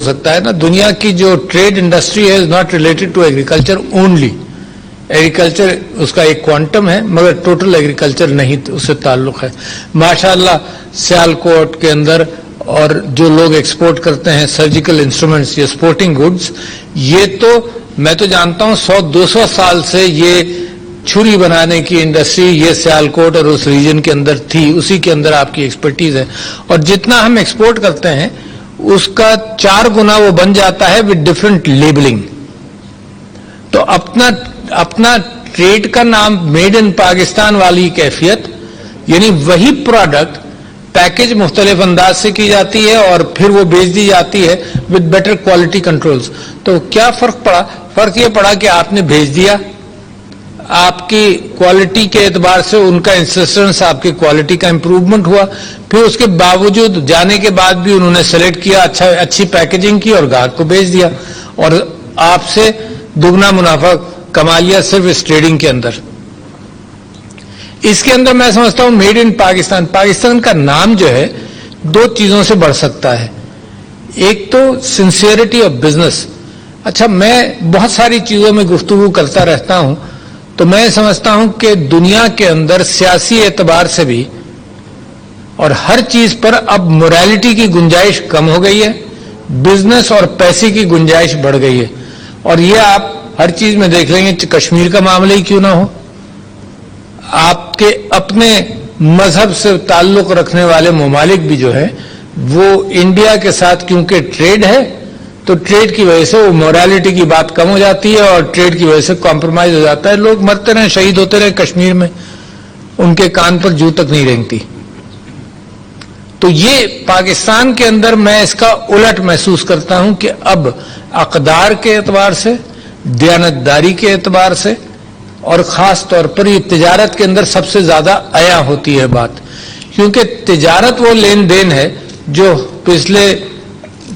सकता है ना, दुनिया की जो ट्रेड इंडस्ट्री है is not related to agriculture only. Agriculture उसका एक क्वांटम है मगर टोटल एग्रीकल्चर नहीं उससे ताल्लुक है। माशाल्लाह सियालकोट के अंदर और जो लोग एक्सपोर्ट करते हैं सर्जिकल इंस्ट्रूमेंट्स, ये स्पोर्टिंग गुड्स, ये तो मैं तो जानता हूं 100-200 साल से ये छुरी बनाने की इंडस्ट्री ये सियालकोट और उस रीजन के अंदर थी, उसी के अंदर आपकी एक्सपर्टीज है। और जितना हम एक्सपोर्ट करते हैं उसका 4 गुना वो बन जाता है विद डिफरेंट लेबलिंग। तो अपना ट्रेड का नाम मेड इन पाकिस्तान वाली कैफियत, यानी वही प्रोडक्ट पैकेज मुख्तलिफ अंदाज से की जाती है और फिर वो बेच दी जाती है विद बेटर क्वालिटी कंट्रोल्स। तो क्या फर्क पड़ा? फर्क ये पड़ा कि आपने भेज दिया, आपकी क्वालिटी के एतबार से उनका इंसिस्टेंस, आपकी क्वालिटी का इंप्रूवमेंट हुआ, फिर उसके बावजूद जाने के बाद भी उन्होंने सेलेक्ट किया, अच्छी पैकेजिंग की और ग्राहक को भेज दिया और आपसे दुगना मुनाफा कमा लिया सिर्फ इस ट्रेडिंग के अंदर। इसके अंदर मैं समझता हूं मेड इन पाकिस्तान, पाकिस्तान का नाम जो है 2 चीजों से बढ़ सकता है। एक तो सिंसियरिटी ऑफ बिजनेस। अच्छा, मैं बहुत सारी चीजों में गुफ्तगू करता रहता हूं, तो मैं समझता हूं कि दुनिया के अंदर सियासी एतबार से भी और हर चीज पर अब मोरालिटी की गुंजाइश कम हो गई है, बिजनेस और पैसे की गुंजाइश बढ़ गई है। और ये आप हर चीज में देख लेंगे, कश्मीर का मामला ही क्यों ना हो, आपके अपने मजहब से ताल्लुक रखने वाले ममालिक भी जो है वो इंडिया के साथ क्योंकि ट्रेड है, तो ट्रेड की वजह से वो मोरालिटी की बात कम हो जाती है और ट्रेड की वजह से कॉम्प्रोमाइज हो जाता है। लोग मरते रहे, शहीद होते रहे कश्मीर में, उनके कान पर जू तक नहीं रेंगती। तो ये पाकिस्तान के अंदर मैं इसका उलट महसूस करता हूं कि अब अक़दार के एतबार से, दयानतदारी के एतबार से और खास तौर पर ये तिजारत के अंदर सबसे ज्यादा आया होती है बात, क्योंकि तिजारत वो लेन देन है जो पिछले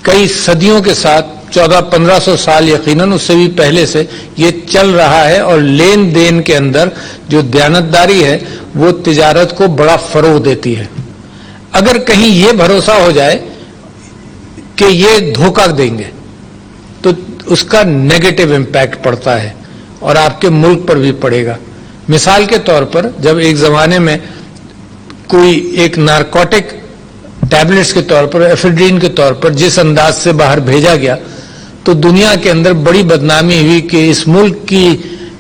कई सदियों के साथ 1400-1500 साल यकीनन उससे भी पहले से ये चल रहा है। और लेन देन के अंदर जो दयानतदारी है वो तिजारत को बड़ा फरोग देती है। अगर कहीं ये भरोसा हो जाए कि ये धोखा देंगे तो उसका नेगेटिव इम्पैक्ट पड़ता है और आपके मुल्क पर भी पड़ेगा। मिसाल के तौर पर जब एक जमाने में कोई एक नारकोटिक टैबलेट्स के तौर पर, एफेड्रीन के तौर पर जिस अंदाज से बाहर भेजा गया, तो दुनिया के अंदर बड़ी बदनामी हुई कि इस मुल्क की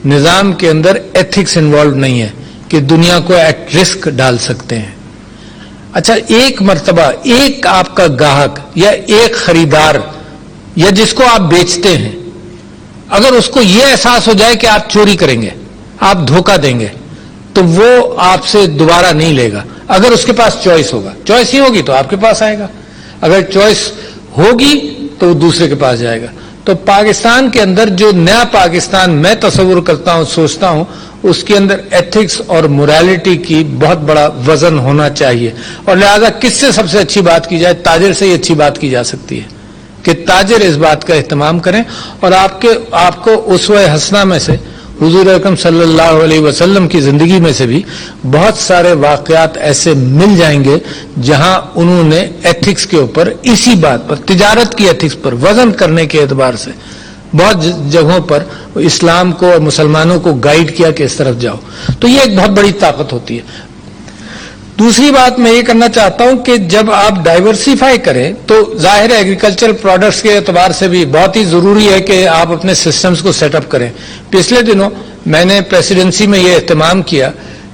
निजाम के अंदर एथिक्स इन्वॉल्व नहीं है कि दुनिया को एट रिस्क डाल सकते हैं। अच्छा, एक मर्तबा एक आपका ग्राहक या एक खरीदार या जिसको आप बेचते हैं, अगर उसको यह एहसास हो जाए कि आप चोरी करेंगे, आप धोखा देंगे, तो वो आपसे दोबारा नहीं लेगा। अगर उसके पास चॉइस होगा, चॉइस ही होगी तो आपके पास आएगा, अगर चॉइस होगी तो वो दूसरे के पास जाएगा। तो पाकिस्तान के अंदर जो नया पाकिस्तान मैं तस्वुर करता हूं, सोचता हूं, उसके अंदर एथिक्स और मोरालिटी की बहुत बड़ा वजन होना चाहिए। और लिहाजा किससे सबसे अच्छी बात की जाए? ताजिर से ही अच्छी बात की जा सकती है कि ताजिर इस बात का एहतमाम करें। और आपको उसवे हसना में से, हुजूर अकरम सल्लल्लाहु अलैहि वसल्लम की जिंदगी में से भी बहुत सारे वाकयात ऐसे मिल जाएंगे जहां उन्होंने एथिक्स के ऊपर, इसी बात पर, तिजारत की एथिक्स पर वजन करने के एतबार से बहुत जगहों पर इस्लाम को और मुसलमानों को गाइड किया कि इस तरफ जाओ। तो ये एक बहुत बड़ी ताकत होती है। दूसरी बात मैं ये करना चाहता हूं कि जब आप डाइवर्सिफाई करें तो जाहिर है एग्रीकल्चर प्रोडक्ट्स के एतबार से भी बहुत ही जरूरी है कि आप अपने सिस्टम्स को सेटअप करें। पिछले दिनों मैंने प्रेसिडेंसी में ये एहतमाम किया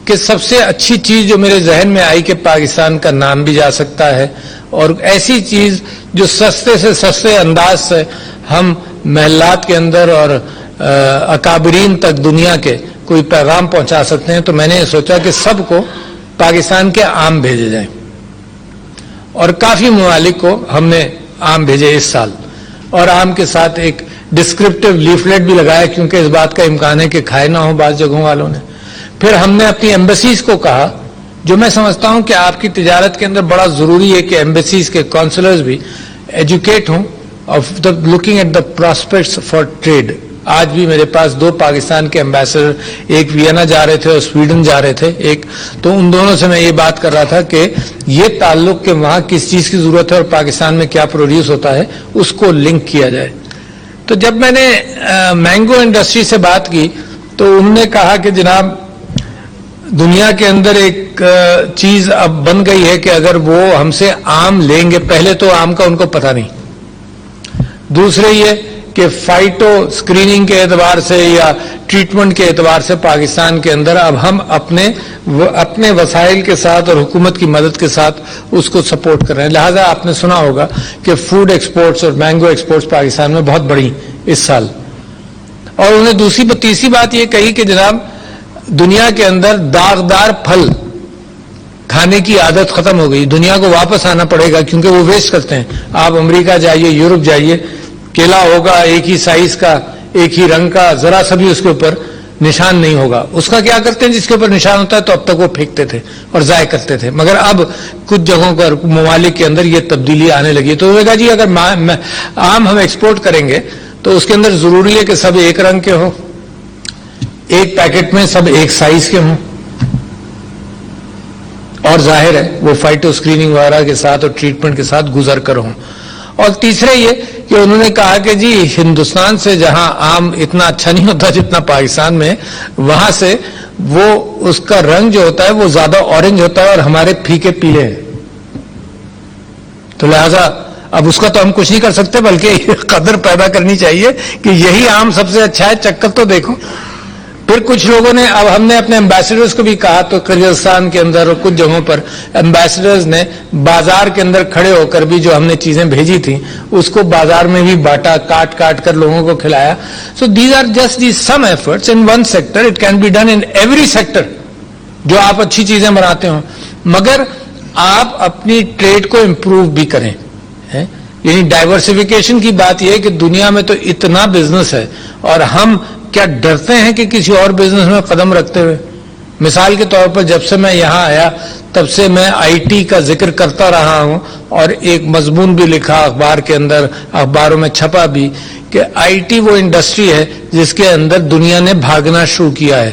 कि सबसे अच्छी चीज जो मेरे जहन में आई कि पाकिस्तान का नाम भी जा सकता है और ऐसी चीज जो सस्ते से सस्ते अंदाज से हम महल्लात के अंदर और अकाबरीन तक दुनिया के कोई पैगाम पहुंचा सकते हैं। तो मैंने ये सोचा कि सबको पाकिस्तान के आम भेजे जाएं और काफी ममालिक को हमने आम भेजे इस साल, और आम के साथ एक डिस्क्रिप्टिव लीफलेट भी लगाया क्योंकि इस बात का इम्कान है कि खाए ना हो बाज जगहों वालों ने। फिर हमने अपनी एम्बेसीज को कहा, जो मैं समझता हूं कि आपकी तिजारत के अंदर बड़ा जरूरी है कि एम्बेसीज के काउंसलर्स भी एजुकेट हों of the looking at the prospects for trade آج بھی میرے پاس 2 پاکستان کے ایمبیسڈر، ایک وینا جا رہے تھے اور سویڈن جا رہے تھے ایک، تو ان دونوں سے میں یہ بات کر رہا تھا کہ یہ تعلق کہ وہاں کس چیز کی ضرورت ہے اور پاکستان میں کیا پروڈیوس ہوتا ہے اس کو لنک کیا جائے. تو جب میں نے مینگو انڈسٹری سے بات کی تو انہوں نے کہا کہ جناب دنیا کے اندر ایک چیز اب بن گئی ہے کہ اگر وہ ہم سے آم لیں گے، پہلے تو آم کا ان کو پتہ نہیں، دوسرے یہ کہ فائٹو اسکریننگ کے اعتبار سے یا ٹریٹمنٹ کے اعتبار سے پاکستان کے اندر اب ہم اپنے وسائل کے ساتھ اور حکومت کی مدد کے ساتھ اس کو سپورٹ کر رہے ہیں. لہذا آپ نے سنا ہوگا کہ فوڈ ایکسپورٹس اور مینگو ایکسپورٹس پاکستان میں بہت بڑھی اس سال. اور انہوں نے تیسری بات یہ کہی کہ جناب دنیا کے اندر داغدار پھل کھانے کی عادت ختم ہو گئی، دنیا کو واپس آنا پڑے گا کیونکہ وہ ویسٹ کرتے ہیں. آپ امریکہ جائیے، یورپ جائیے، کیلا ہوگا ایک ہی سائز کا، ایک ہی رنگ کا، ذرا سا بھی اس کے اوپر نشان نہیں ہوگا. اس کا کیا کرتے ہیں؟ جس کے اوپر نشان ہوتا ہے تو اب تک وہ پھینکتے تھے اور ضائع کرتے تھے، مگر اب کچھ جگہوں پر ممالک کے اندر یہ تبدیلی آنے لگی. تو کہا جی اگر آم ہم ایکسپورٹ کریں گے تو اس کے اندر ضروری ہے کہ سب ایک رنگ کے ہوں، ایک پیکٹ میں سب ایک سائز کے ہوں، اور ظاہر ہے وہ فائٹو اسکریننگ وغیرہ کے ساتھ اور ٹریٹمنٹ کے ساتھ گزر کر ہوں. اور تیسرے یہ کہ انہوں نے کہا کہ جی ہندوستان سے جہاں آم اتنا اچھا نہیں ہوتا جتنا پاکستان میں، وہاں سے وہ اس کا رنگ جو ہوتا ہے وہ زیادہ اورنج ہوتا ہے اور ہمارے پھیکے پیلے ہیں. تو لہذا اب اس کا تو ہم کچھ نہیں کر سکتے، بلکہ قدر پیدا کرنی چاہیے کہ یہی آم سب سے اچھا ہے، چکر تو دیکھو. پھر کچھ لوگوں نے، اب ہم نے اپنے ایمبیسڈرز کو بھی کہا تو قرغیزستان کے اندر اور کچھ جگہوں پر ایمبیسڈرز نے بازار کے اندر کھڑے ہو کر بھی جو ہم نے چیزیں بھیجی تھیں اس کو بازار میں بھی بانٹا، کاٹ کاٹ کر لوگوں کو کھلایا. So these are just the some efforts in one sector. It can be done in every sector جو آپ اچھی چیزیں بناتے ہوں، مگر آپ اپنی ٹریڈ کو امپروو بھی کریں. یعنی ڈائیورسفیکیشن کی بات یہ ہے کہ دنیا میں تو اتنا بزنس ہے اور ہم کیا ڈرتے ہیں کہ کسی اور بزنس میں قدم رکھتے ہوئے. مثال کے طور پر جب سے میں یہاں آیا تب سے میں آئی ٹی کا ذکر کرتا رہا ہوں اور ایک مضمون بھی لکھا اخبار کے اندر، اخباروں میں چھپا بھی کہ آئی ٹی وہ انڈسٹری ہے جس کے اندر دنیا نے بھاگنا شروع کیا ہے.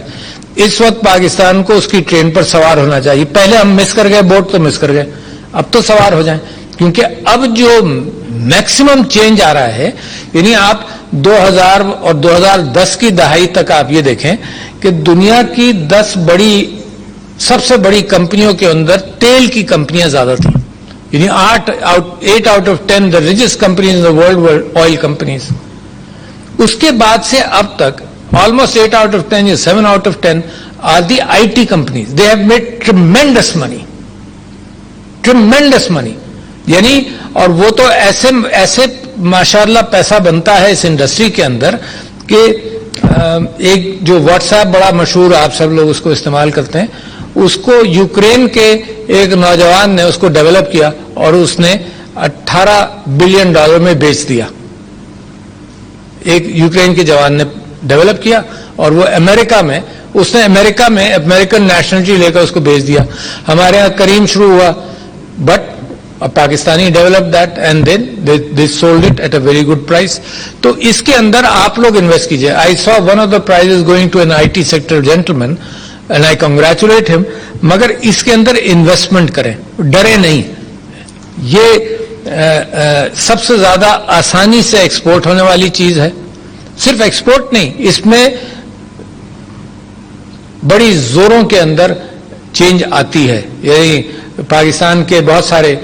اس وقت پاکستان کو اس کی ٹرین پر سوار ہونا چاہیے. پہلے ہم مس کر گئے، بوٹ تو مس کر گئے، اب تو سوار ہو جائیں، کیونکہ اب جو میکسیمم چینج آ رہا ہے. یعنی آپ 2000 اور 2010 کی دہائی تک آپ یہ دیکھیں کہ دنیا کی 10 سب سے بڑی کمپنیوں کے اندر تیل کی کمپنیاں زیادہ تھیں. یعنی 8 out of 10 the richest companies in the world were oil companies. اس کے بعد سے اب تک almost 8 out of 10 یا 7 out of 10 are the IT companies. They have made tremendous money. یعنی اور وہ تو ایسے ماشاءاللہ پیسہ بنتا ہے اس انڈسٹری کے اندر کہ ایک جو واٹس ایپ بڑا مشہور، آپ سب لوگ اس کو استعمال کرتے ہیں، اس کو یوکرین کے ایک نوجوان نے اس کو ڈیولپ کیا اور اس نے $18 بلین میں بیچ دیا. ایک یوکرین کے جوان نے ڈیولپ کیا اور وہ امریکہ میں امریکن نیشنلٹی لے کر اس کو بیچ دیا. ہمارے ہاں کریم شروع ہوا، but Pakistani develop that and then they sold it at a very good price. تو اس کے اندر آپ لوگ انویسٹ کیجئے. I saw one of the prize going to an I T sector gentleman and I congratulate him. مگر اس کے اندر investment کریں، ڈرے نہیں. یہ سب سے زیادہ آسانی سے ایکسپورٹ ہونے والی چیز ہے. صرف ایکسپورٹ نہیں، اس میں بڑی زوروں کے اندر چینج آتی ہے. یعنی پاکستان کے بہت سارے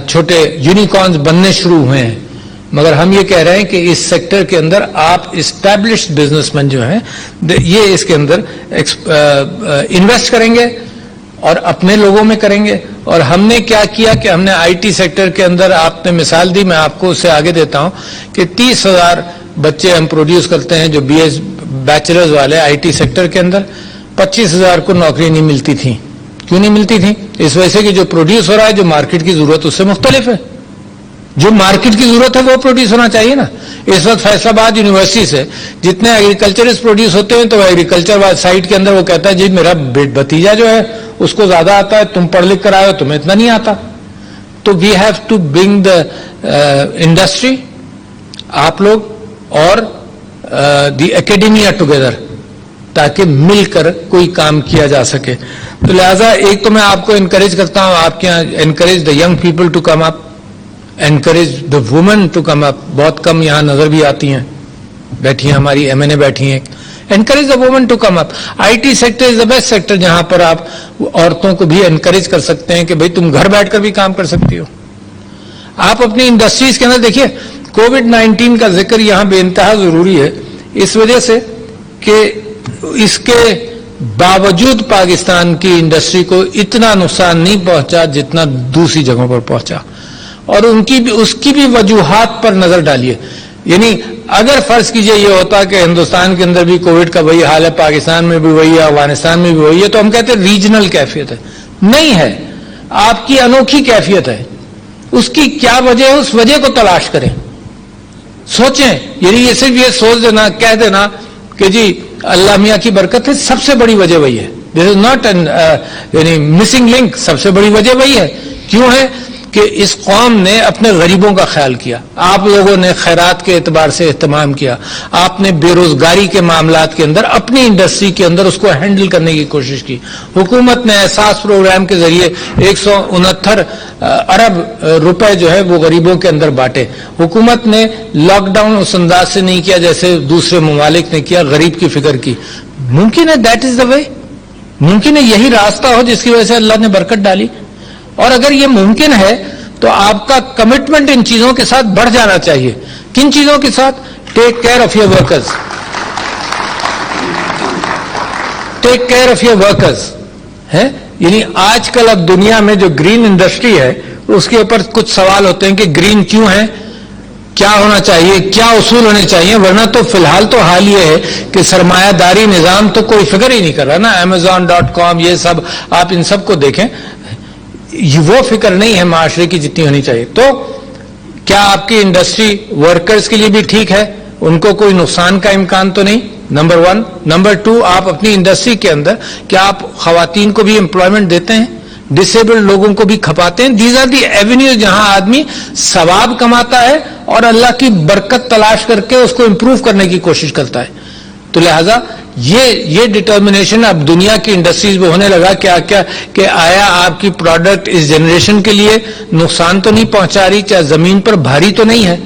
چھوٹے یونیکارنز بننے شروع ہوئے ہیں، مگر ہم یہ کہہ رہے ہیں کہ اس سیکٹر کے اندر آپ اسٹیبلشڈ بزنس مین جو ہیں یہ اس کے اندر انویسٹ کریں گے اور اپنے لوگوں میں کریں گے. اور ہم نے کیا کیا کہ ہم نے آئی ٹی سیکٹر کے اندر، آپ نے مثال دی، میں آپ کو اس سے آگے دیتا ہوں کہ 30,000 بچے ہم پروڈیوس کرتے ہیں جو بیچلرز والے آئی ٹی سیکٹر کے اندر. 25,000 کو نوکری نہیں ملتی تھی. کیوں نہیں ملتی تھی؟ اس وجہ سے کہ جو پروڈیوس ہو رہا ہے جو مارکیٹ کی ضرورت اس سے مختلف ہے. جو مارکیٹ کی ضرورت ہے وہ پروڈیوس ہونا چاہیے نا. اس وقت فیصل آباد یونیورسٹی سے جتنے ایگریکلچرسٹ پروڈیوس ہوتے ہیں تو ایگریکلچر سائٹ کے اندر وہ کہتا ہے جی میرا بھتیجا جو ہے اس کو زیادہ آتا ہے، تم پڑھ لکھ کر آئے ہو، تمہیں اتنا نہیں آتا. تو we have to bring the industry, آپ لوگ اور दी एकेडेमिया टुगेदर, ताकि मिलकर कोई काम किया जा सके। तो लिहाजा एक तो मैं आपको एनकरेज करता हूं, आपके यहाँ encourage the young people to come up, encourage the women to come up. बहुत कम यहाँ नजर भी आती हैं, बैठी हैं हमारी MNA बैठी हैं। Encourage the women to come up. IT sector is the best sector जहां पर आप औरतों को भी एनकरेज कर सकते हैं कि भाई तुम घर बैठकर भी काम कर सकती हो। आप अपनी इंडस्ट्रीज के अंदर देखिए, कोविड-19 का जिक्र यहां बेइंतहा जरूरी है, इस वजह से कि इसके बावजूद पाकिस्तान की इंडस्ट्री को इतना नुकसान नहीं पहुंचा जितना दूसरी जगहों पर पहुंचा, और उसकी भी वजूहात पर नजर डालिए। यानी अगर फर्ज कीजिए ये होता कि हिंदुस्तान के अंदर भी कोविड का वही हाल है, पाकिस्तान में भी वही है, अफगानिस्तान में भी वही है, तो हम कहते हैं रीजनल कैफियत है। नहीं है, आपकी अनोखी कैफियत है। उसकी क्या वजह है, उस वजह को तलाश करें, सोचें। यानी ये सिर्फ ये सोच देना, कह देना कि जी अल्लाह मियाँ की बरकत है, सबसे बड़ी वजह वही है। दिस इज नॉट एन यानी मिसिंग लिंक, सबसे बड़ी वजह वही है। क्यों है कि इस कौम ने अपने गरीबों का ख्याल किया, आप लोगों ने खैरात के एतबार से एहतमाम किया, आपने बेरोजगारी के मामलात के अंदर अपनी इंडस्ट्री के अंदर उसको हैंडल करने की कोशिश की। हुकूमत ने एहसास प्रोग्राम के जरिए 169 अरब रुपए जो है वो गरीबों के अंदर बांटे। हुकूमत ने लॉकडाउन उस अंदाज से नहीं किया जैसे दूसरे ममालिक ने किया, गरीब की फिक्र की। मुमकिन है दैट इज द वे, मुमकिन है यही रास्ता हो जिसकी वजह से अल्लाह ने बरकत डाली। और अगर ये मुमकिन है तो आपका कमिटमेंट इन चीजों के साथ बढ़ जाना चाहिए। किन चीजों के साथ? Take care of your workers, take care of your workers है। यानी आजकल अब दुनिया में जो ग्रीन इंडस्ट्री है उसके ऊपर कुछ सवाल होते हैं कि ग्रीन क्यों है, क्या होना चाहिए, क्या उसूल होने चाहिए। वरना तो फिलहाल तो हाल ये है कि सरमायादारी निजाम तो कोई फिक्र ही नहीं कर रहा ना। Amazon.com ये सब, आप इन सब को देखें, वो फिक्र नहीं है माशरे की जितनी होनी चाहिए। तो क्या आपकी इंडस्ट्री वर्कर्स के लिए भी ठीक है, उनको कोई नुकसान का इम्कान तो नहीं, नंबर 1। नंबर 2, आप अपनी इंडस्ट्री के अंदर क्या आप खवातीन को भी एम्प्लॉयमेंट देते हैं, डिसेबल्ड लोगों को भी खपाते हैं? दीज आर दी एवेन्यूज जहां आदमी सवाब कमाता है और अल्लाह की बरकत तलाश करके उसको इंप्रूव करने की कोशिश करता है। तो लिहाजा ये डिटर्मिनेशन अब दुनिया की इंडस्ट्रीज में होने लगा। क्या क्या कि आया आपकी प्रोडक्ट इस जनरेशन के लिए नुकसान तो नहीं पहुंचा रही, चाहे जमीन पर भारी तो नहीं है।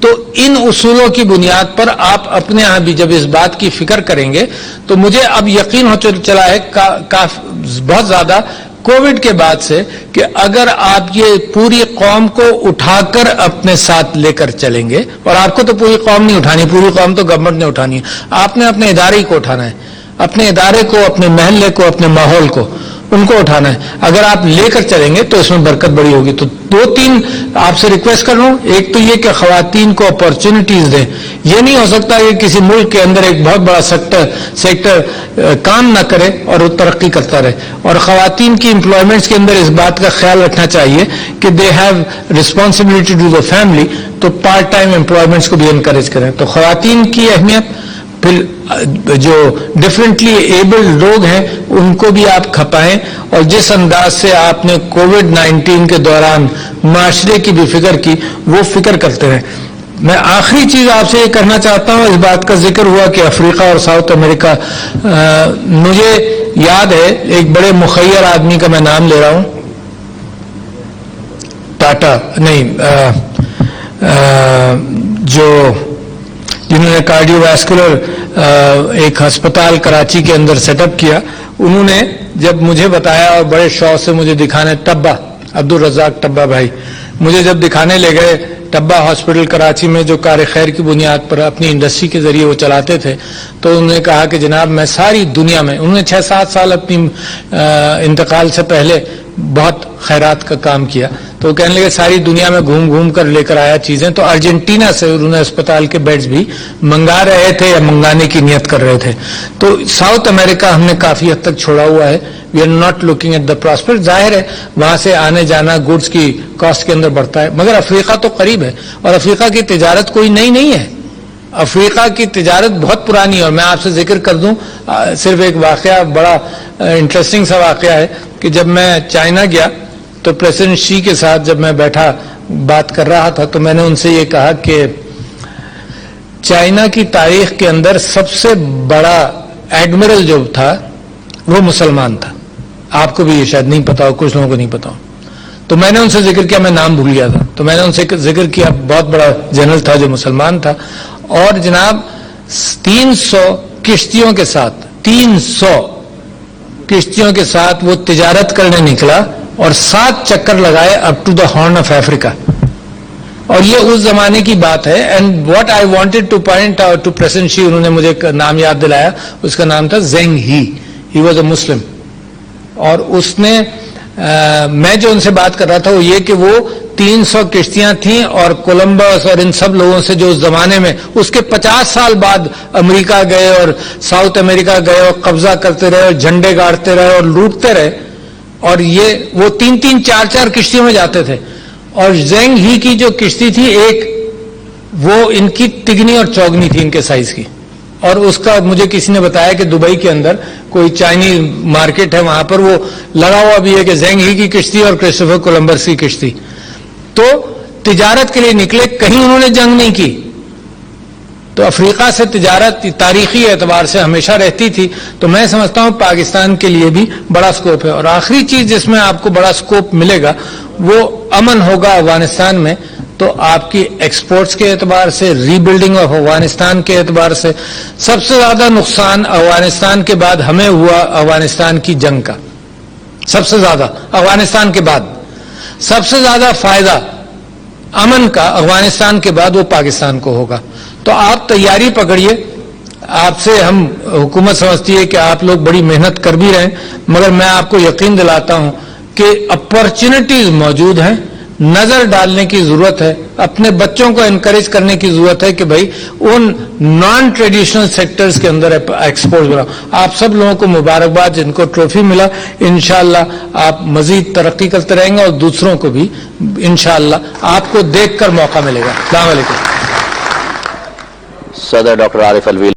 तो इन उसूलों की बुनियाद पर आप अपने यहां भी जब इस बात की फिक्र करेंगे तो मुझे अब यकीन हो चला है बहुत ज्यादा कोविड के बाद से कि अगर आप ये पूरी कौम को उठाकर अपने साथ लेकर चलेंगे, और आपको तो पूरी कौम नहीं उठानी, पूरी कौम तो गवर्नमेंट ने उठानी है, आपने अपने इदारे को उठाना है, अपने इदारे को, अपने महल्ले को, अपने माहौल को, उनको उठाना है। अगर आप लेकर चलेंगे तो इसमें बरकत बड़ी होगी। तो 2-3 आपसे रिक्वेस्ट कर रहा हूं। एक तो ये कि खवातीन को अपॉर्चुनिटीज दें। ये नहीं हो सकता कि किसी मुल्क के अंदर एक बहुत बड़ा सेक्टर काम ना करे और वो तरक्की करता रहे। और खवातीन की एम्प्लॉयमेंट्स के अंदर इस बात का ख्याल रखना चाहिए कि they have responsibility to the family, तो पार्ट टाइम एम्प्लॉयमेंट्स को भी एनकरेज करें। तो खवातीन की अहमियत, फिर जो डिफरेंटली एबल्ड लोग हैं उनको भी आप खपाएं, और जिस अंदाज से आपने कोविड-19 के दौरान माशरे की भी फिक्र की, वो फिक्र करते रहें। मैं आखिरी चीज आपसे ये करना चाहता हूं, इस बात का जिक्र हुआ कि अफ्रीका और साउथ अमेरिका, मुझे याद है एक बड़े मुखय्यर आदमी का मैं नाम ले रहा हूं, टाटा नहीं, जिन्होंने कार्डियोवैस्कुलर एक अस्पताल कराची के अंदर सेटअप किया। उन्होंने जब मुझे बताया और बड़े शौक से मुझे दिखाने, टब्बा अब्दुल रज़ाक टब्बा भाई मुझे जब दिखाने ले गए टब्बा हॉस्पिटल कराची में, जो कार खैर की बुनियाद पर अपनी इंडस्ट्री के जरिए वो चलाते थे, तो उन्होंने कहा कि जनाब मैं सारी दुनिया में, उन्होंने 6-7 साल अपनी इंतकाल से पहले बहुत खैरात का काम किया, तो वो कहने लगे सारी दुनिया में घूम घूम कर लेकर आया चीजें। तो अर्जेंटीना से उन्होंने अस्पताल के बेड्स भी मंगा रहे थे या मंगाने की नियत कर रहे थे। तो साउथ अमेरिका हमने काफी हद तक छोड़ा हुआ है। We are not looking at the prospect. जाहिर है वहां से आने जाना गुड्स की कॉस्ट के अंदर बढ़ता है, मगर अफ्रीका तो करीब है, और अफ्रीका की तिजारत कोई नई नहीं है। अफ्रीका की तिजारत बहुत पुरानी है। और मैं आपसे जिक्र कर दूं, सिर्फ एक वाकया, बड़ा इंटरेस्टिंग सा वाकया है कि जब मैं चाइना गया तो प्रेसिडेंट शी के साथ जब मैं बैठा बात कर रहा था, तो मैंने उनसे ये कहा कि चाइना की तारीख के अंदर सबसे बड़ा एडमिरल जो था वो मुसलमान था। आपको भी ये शायद नहीं पता हो, कुछ लोगों को नहीं पता हो। तो मैंने उनसे जिक्र किया, मैं नाम भूल गया था, तो मैंने उनसे जिक्र किया, बहुत बड़ा जनरल था जो मुसलमान था। और जनाब 300 किश्तियों के साथ 300 किश्तियों के साथ वो तिजारत करने निकला और 7 चक्कर लगाए up to the horn of Africa. और ये उस जमाने की बात है। And what I wanted to point out to president Xi, उन्होंने मुझे एक नाम याद दिलाया, उसका नाम था जेंग ही वाज अ मुस्लिम। और उसने मैं जो उनसे बात कर रहा था वो ये कि वो 300 किश्तियां थीं और कोलंबस और इन सब लोगों से जो उस जमाने में, उसके 50 साल बाद अमेरिका गए और साउथ अमेरिका गए और कब्जा करते रहे और झंडे गाड़ते रहे और लूटते रहे। और ये वो 3-3, 4-4 किश्तियों में जाते थे। और जेंग ही की जो किश्ती थी एक, वो इनकी तिगनी और चौगनी थी इनके साइज की। और उसका मुझे किसी ने बताया कि दुबई के अंदर कोई चाइनीज मार्केट है, वहां पर वो लगा हुआ भी है कि जेंग ही की किश्ती और क्रिस्टोफर कोलंबस की किश्ती। तो तिजारत के लिए निकले, कहीं उन्होंने जंग नहीं की। तो अफ्रीका से तिजारत तारीखी एतबार से हमेशा रहती थी। तो मैं समझता हूं पाकिस्तान के लिए भी बड़ा स्कोप है। और आखिरी चीज जिसमें आपको बड़ा स्कोप मिलेगा वो अमन होगा अफगानिस्तान में। तो आपकी एक्सपोर्ट्स के एतबार से, रीबिल्डिंग ऑफ अफगानिस्तान के एतबार से, सबसे ज्यादा नुकसान अफगानिस्तान के बाद हमें हुआ अफगानिस्तान की जंग का, सबसे ज्यादा अफगानिस्तान के बाद। सबसे ज्यादा फायदा अमन का अफगानिस्तान के बाद वो पाकिस्तान को होगा। तो आप तैयारी पकड़िए। आपसे हम हुकूमत समझती है कि आप लोग बड़ी मेहनत कर भी रहे हैं, मगर मैं आपको यकीन दिलाता हूं कि अपॉर्चुनिटीज मौजूद हैं। नजर डालने की जरूरत है, अपने बच्चों को एनकरेज करने की जरूरत है कि भाई उन नॉन ट्रेडिशनल सेक्टर्स के अंदर एक्सपोर्ट बनाओ। आप सब लोगों को मुबारकबाद जिनको ट्रॉफी मिला। इंशाअल्लाह आप मजीद तरक्की करते रहेंगे और दूसरों को भी इंशाअल्लाह आपको देखकर मौका मिलेगा। अस्सलाम वालेकुम। सदर डॉक्टर आरिफ अलवी।